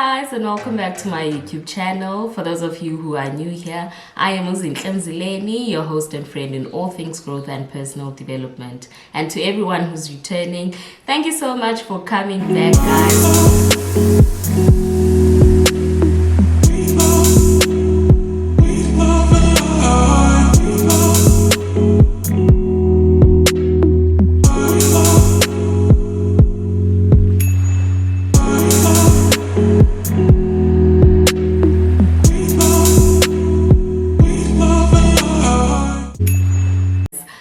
guys, and welcome back to my YouTube channel. For those of you who are new here, I am Uzin, your host and friend in all things growth and personal development. And to everyone who's returning, thank you so much for coming back, guys.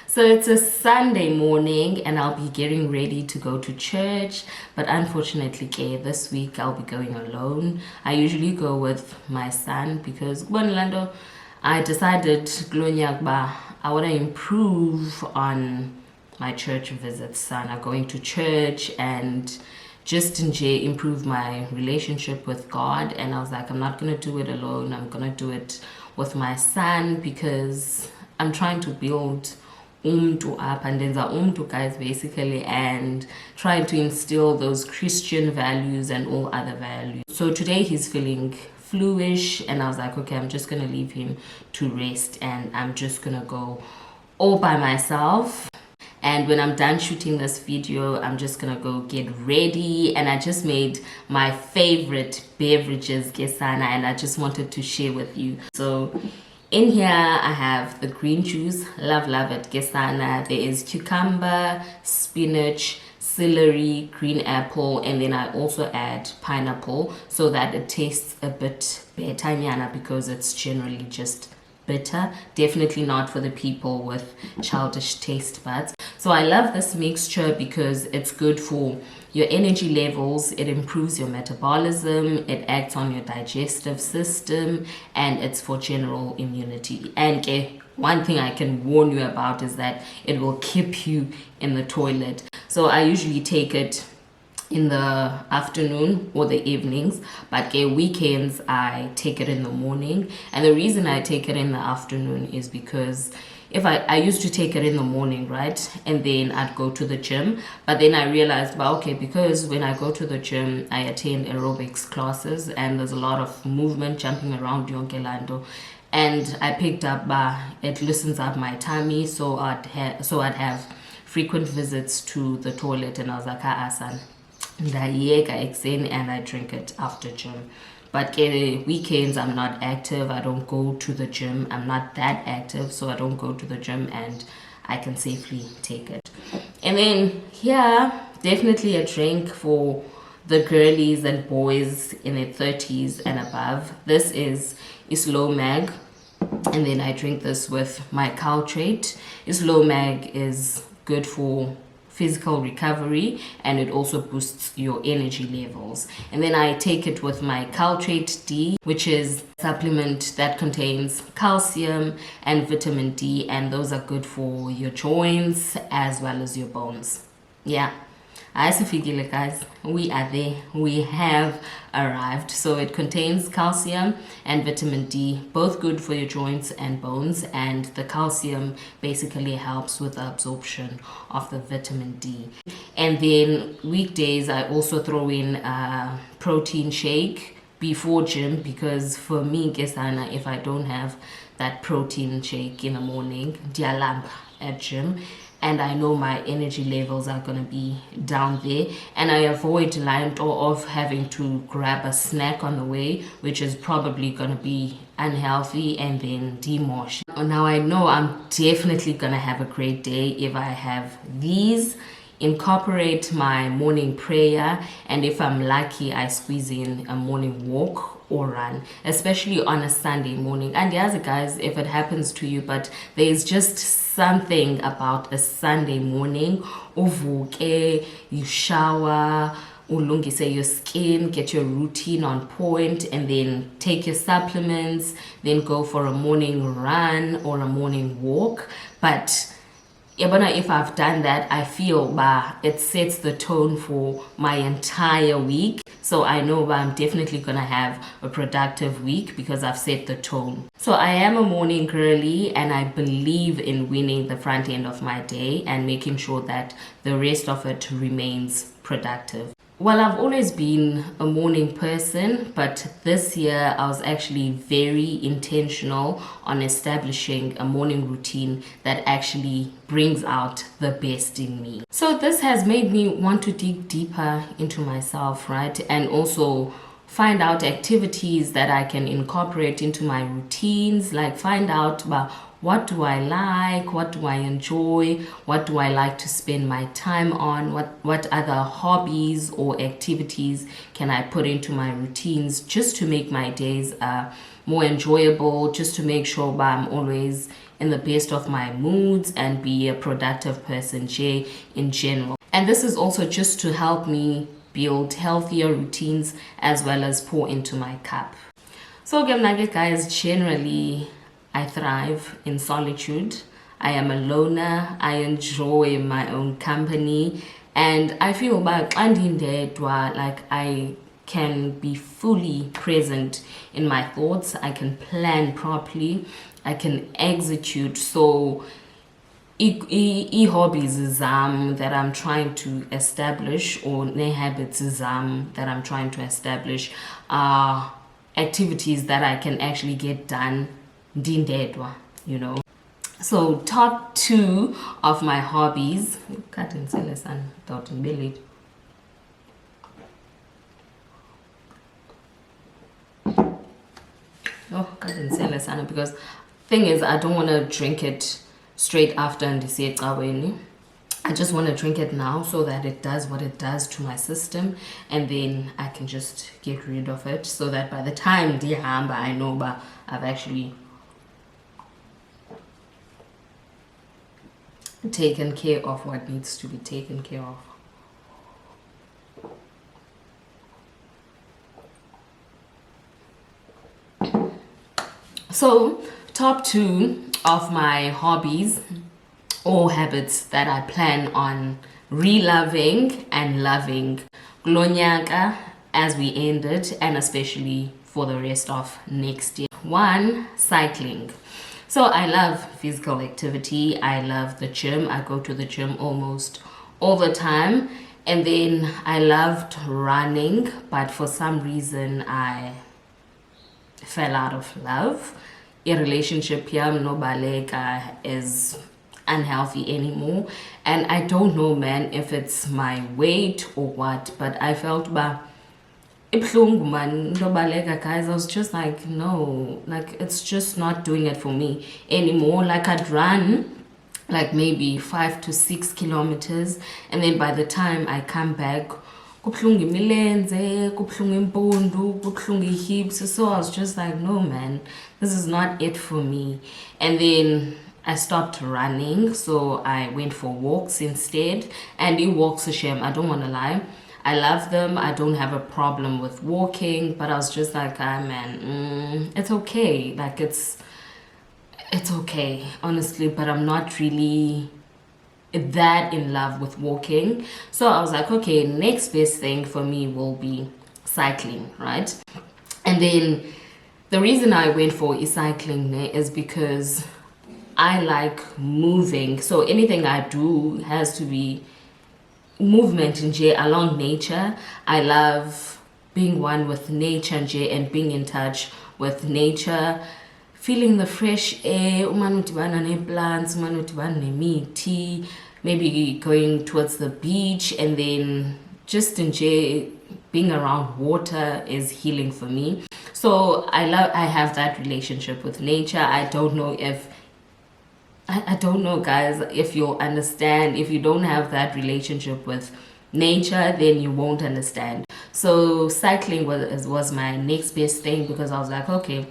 So it's a Sunday morning and I'll be getting ready to go to church, but unfortunately this week I'll be going alone. I usually go with my son because I decided I want to improve on my church visits. Son are going to church and just improve my relationship with God, and I was like, I'm not going to do it alone. I'm going to do it with my son because I'm trying to build up and then guys basically, and trying to instill those Christian values and all other values. So today he's feeling fluish and I was like, okay, I'm just gonna leave him to rest and I'm just gonna go all by myself. And when I'm done shooting this video, I'm just gonna go get ready, and I just made my favorite beverages, Gesana, and I just wanted to share with you. So in here I have the green juice, love it, Gesana. There is cucumber, spinach, celery, green apple, and then I also add pineapple so that it tastes a bit better because it's generally just bitter. Definitely not for the people with childish taste buds. So I love this mixture because it's good for your energy levels, it improves your metabolism, it acts on your digestive system, and it's for general immunity. And one thing I can warn you about is that it will keep you in the toilet. So I usually take it in the afternoon or the evenings, but weekends I take it in the morning. And the reason I take it in the afternoon is because if I used to take it in the morning, right, and then I'd go to the gym, but then I realized, well, okay, because when I go to the gym I attend aerobics classes and there's a lot of movement, jumping around Yonkelando, and I picked up it loosens up my tummy, so I'd have frequent visits to the toilet, and I was like, Asan, and I drink it after gym. But weekends I'm not active, I don't go to the gym, I'm not that active, so I don't go to the gym and I can safely take it. And then here, definitely a drink for the girlies and boys in their 30s and above. This is Islomag, and then I drink this with my Caltrate. Islomag is good for physical recovery and it also boosts your energy levels. And then I take it with my Caltrate D, which is a supplement that contains calcium and vitamin D, and those are good for your joints as well as your bones. Yeah, I feel guys, we are there, we have arrived. So it contains calcium and vitamin D, both good for your joints and bones, and the calcium basically helps with the absorption of the vitamin D. And then weekdays I also throw in a protein shake before gym, because for me, Gesana, if I don't have that protein shake in the morning, dialamp at gym, and I know my energy levels are going to be down there, and I avoid of having to grab a snack on the way, which is probably going to be unhealthy and then demosh. Now I know I'm definitely going to have a great day if I have these, incorporate my morning prayer, and if I'm lucky I squeeze in a morning walk or run, especially on a Sunday morning. And yes guys, if it happens to you, but there's just something about a Sunday morning, uvuke, you shower, ulungise your skin, get your routine on point, and then take your supplements, then go for a morning run or a morning walk. But if I've done that, I feel it sets the tone for my entire week. So I know I'm definitely gonna have a productive week because I've set the tone. So I am a morning girly and I believe in winning the front end of my day and making sure that the rest of it remains productive. Well, I've always been a morning person, but this year I was actually very intentional on establishing a morning routine that actually brings out the best in me. So, this has made me want to dig deeper into myself, right? And also find out activities that I can incorporate into my routines, like find out about what do I like, what do I enjoy, what do I like to spend my time on, what other hobbies or activities can I put into my routines just to make my days more enjoyable, just to make sure that I'm always in the best of my moods and be a productive person in general. And this is also just to help me build healthier routines as well as pour into my cup. So guys, generally I thrive in solitude. I am a loner. I enjoy my own company, and I feel like I can be fully present in my thoughts. I can plan properly. I can execute. So hobbies that I'm trying to establish, or habits that I'm trying to establish, are activities that I can actually get done ndindedwa, you know. So top 2 of my hobbies, because thing is I don't want to drink it straight after and I just want to drink it now so that it does what it does to my system, and then I can just get rid of it so that by the time I know but I've actually taken care of what needs to be taken care of. So, top 2 of my hobbies or habits that I plan on reloving and loving glonyaka as we end it, and especially for the rest of next year. 1, cycling. So I love physical activity. I love the gym. I go to the gym almost all the time. And then I loved running, but for some reason I fell out of love. A relationship here, no balega, is unhealthy anymore. And I don't know, man, if it's my weight or what, but I felt guys, I was just like, no, like it's just not doing it for me anymore. Like I'd run like maybe 5 to 6 kilometers, and then by the time I come back, kubuhlungu imilenze, kubuhlungu impundu, kubuhlungu hips. So I was just like, no man, this is not it for me. And then I stopped running, so I went for walks instead. And it walks a shame, I don't want to lie, I love them. I don't have a problem with walking, but I was just like, man, it's okay. Like it's okay, honestly, but I'm not really that in love with walking. So I was like, okay, next best thing for me will be cycling, right? And then the reason I went for cycling is because I like moving. So anything I do has to be movement along nature. I love being one with nature and being in touch with nature, feeling the fresh air, plants, maybe going towards the beach, and then just enjoy being around water is healing for me. So I have that relationship with nature. I don't know, guys, if you'll understand. If you don't have that relationship with nature, then you won't understand. So cycling was my next best thing, because I was like, okay,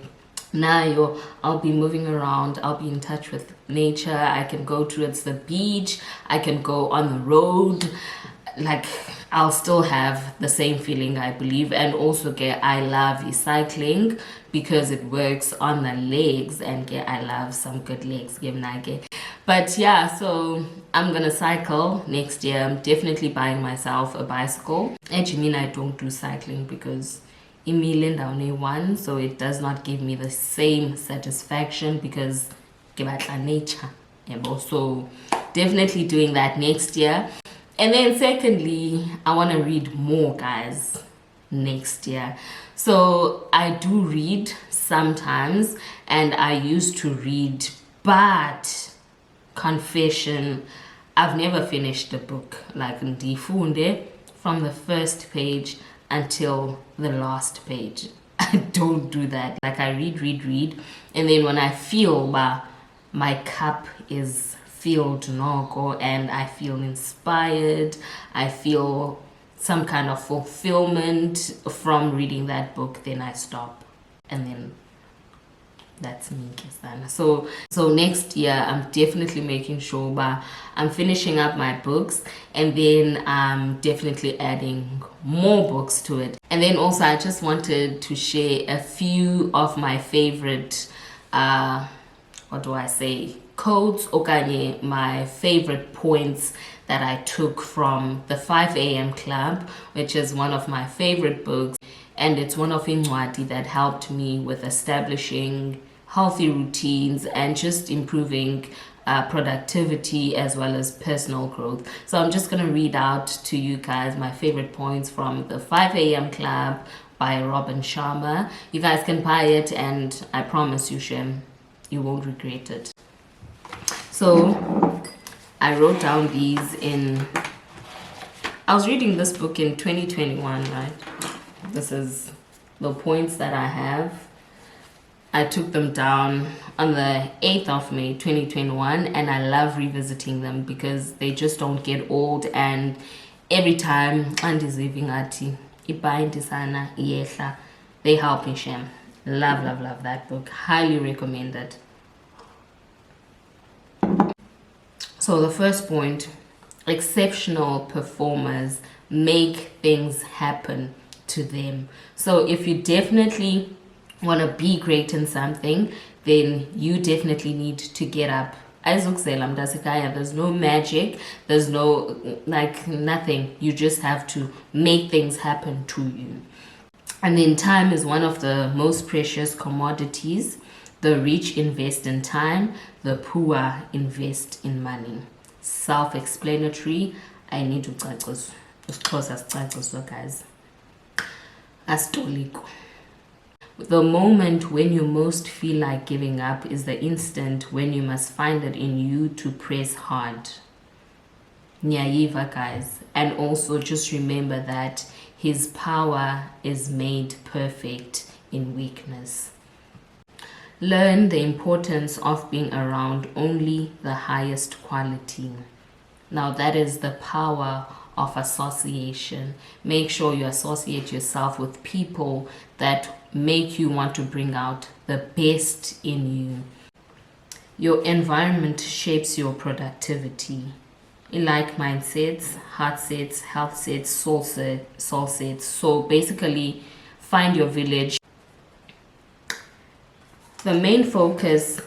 now I'll be moving around, I'll be in touch with nature, I can go towards the beach, I can go on the road, like I'll still have the same feeling, I believe. And also I love cycling because it works on the legs, and I love some good legs. But yeah, so I'm gonna cycle next year. I'm definitely buying myself a bicycle. Actually, I don't do cycling because one, so it does not give me the same satisfaction, because nature. So definitely doing that next year. And then secondly, I want to read more, guys, next year. So I do read sometimes, and I used to read, but confession, I've never finished the book. Like ndifunde from the first page until the last page. I don't do that. Like I read, and then when I feel my cup is filled nogo and I feel inspired, I feel some kind of fulfillment from reading that book, then I stop. And then that's me, Kisana. So next year I'm definitely making sure I'm finishing up my books, and then I'm definitely adding more books to it. And then also I just wanted to share a few of my favorite what do I say, codes, okanye, my favorite points that I took from the 5 a.m. Club, which is one of my favorite books, and it's one of incwadi that helped me with establishing healthy routines and just improving productivity as well as personal growth. So I'm just going to read out to you guys my favorite points from the 5 a.m. Club by Robin Sharma. You guys can buy it, and I promise you, Shem, you won't regret it. So I wrote down these I was reading this book in 2021, right? This is the points that I have. I took them down on the 8th of May 2021, and I love revisiting them because they just don't get old, and every time they help me, Shem. Love that book. Highly recommend it. So the first point, exceptional performers make things happen to them. So if you definitely want to be great in something, then you definitely need to get up. There's no magic, there's no nothing. You just have to make things happen to you. And then time is one of the most precious commodities. The rich invest in time, the poor invest in money. Self-explanatory. I need to practice. Guys. Astoliko. The moment when you most feel like giving up is the instant when you must find it in you to press hard. Nyaiva, guys. And also just remember that his power is made perfect in weakness. Learn the importance of being around only the highest quality. Now that is the power of association. Make sure you associate yourself with people that make you want to bring out the best in you. Your environment shapes your productivity. Like mindsets, heart sets, health sets, soul sets. So basically, find your village. The main focus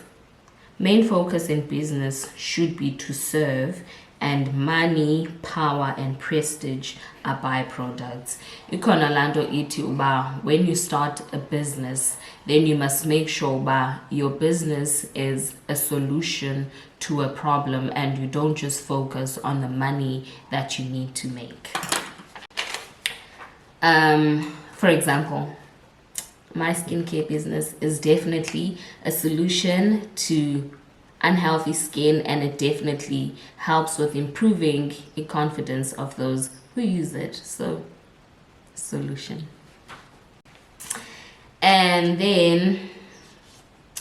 in business should be to serve, and money, power, and prestige are byproducts. Ikona lando iti uba, when you start a business, then you must make sure uba your business is a solution to a problem, and you don't just focus on the money that you need to make. For example, my skincare business is definitely a solution to unhealthy skin, and it definitely helps with improving the confidence of those who use it. So, solution. And then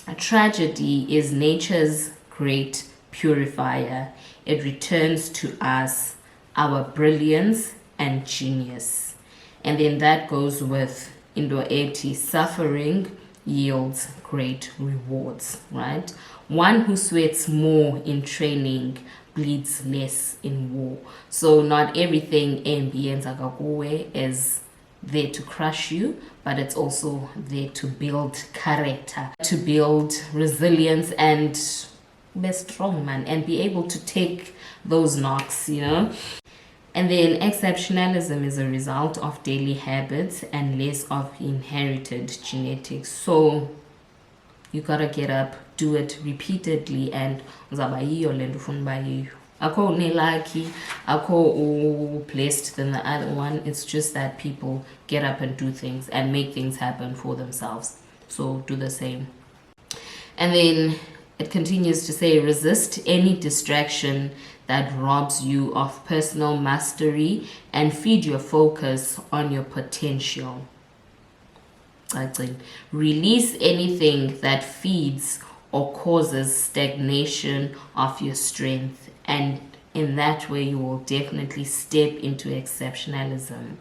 a tragedy is nature's great purifier. It returns to us our brilliance and genius. And then that goes with Indo 80, suffering yields great rewards, right? One who sweats more in training bleeds less in war. So not everything ambience is there to crush you, but it's also there to build character, to build resilience, and be strong, man, and be able to take those knocks, you know. And then exceptionalism is a result of daily habits and less of inherited genetics. So you gotta get up, do it repeatedly, and uzabayiyo le nto ufuna uba yiyo. Akho lucky, akho blessed than the other one. It's just that people get up and do things and make things happen for themselves. So do the same. And then it continues to say, resist any distraction that robs you of personal mastery and feed your focus on your potential. Release anything that feeds or causes stagnation of your strength, and in that way you will definitely step into exceptionalism.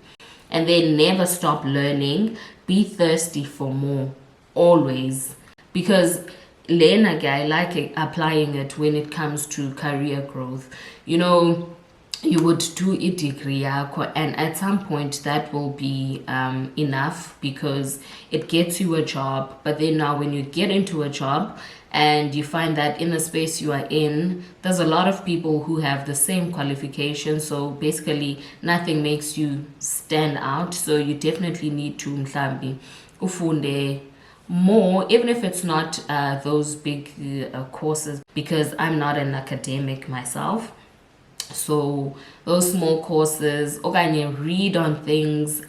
And then never stop learning. Be thirsty for more, always, because Lena guy like applying it when it comes to career growth. You know, you would do a degree and at some point that will be enough because it gets you a job. But then now when you get into a job and you find that in the space you are in, there's a lot of people who have the same qualifications, so basically nothing makes you stand out. So you definitely need to mhlambi ufunde more, even if it's not those big courses, because I'm not an academic myself. So those small courses, okanye read on things,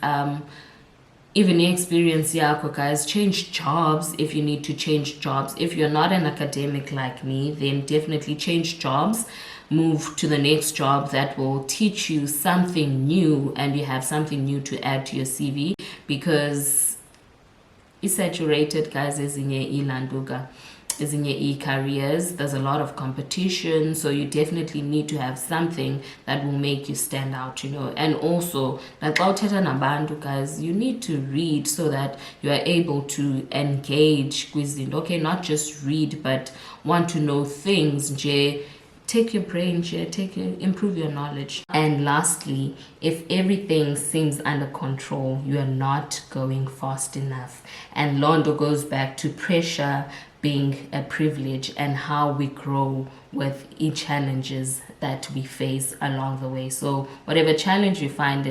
even experience yakho, guys. Change jobs if you need to change jobs. If you're not an academic like me, then definitely change jobs. Move to the next job that will teach you something new, and you have something new to add to your CV, because it's saturated, guys. Ezinye ilanduga, ezinye e-careers, there's a lot of competition, so you definitely need to have something that will make you stand out, you know. And also, like uthetha nabantu, guys, you need to read so that you are able to engage with, okay, not just read but want to know things. Take your brain, improve your knowledge. And lastly, if everything seems under control, you are not going fast enough. And Londo goes back to pressure being a privilege and how we grow with each challenges that we face along the way. So whatever challenge you find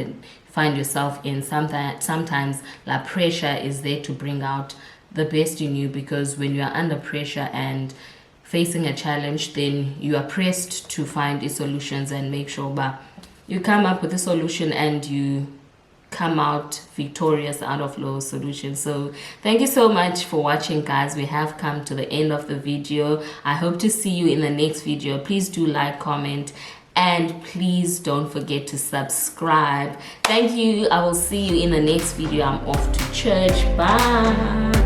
yourself in, sometimes la pressure is there to bring out the best in you, because when you are under pressure and facing a challenge, then you are pressed to find the solutions and make sure you come up with a solution and you come out victorious out of those solutions. So thank you so much for watching, guys. We have come to the end of the video. I hope to see you in the next video. Please do like, comment, and please don't forget to subscribe. Thank you. I will see you in the next video. I'm off to church. Bye.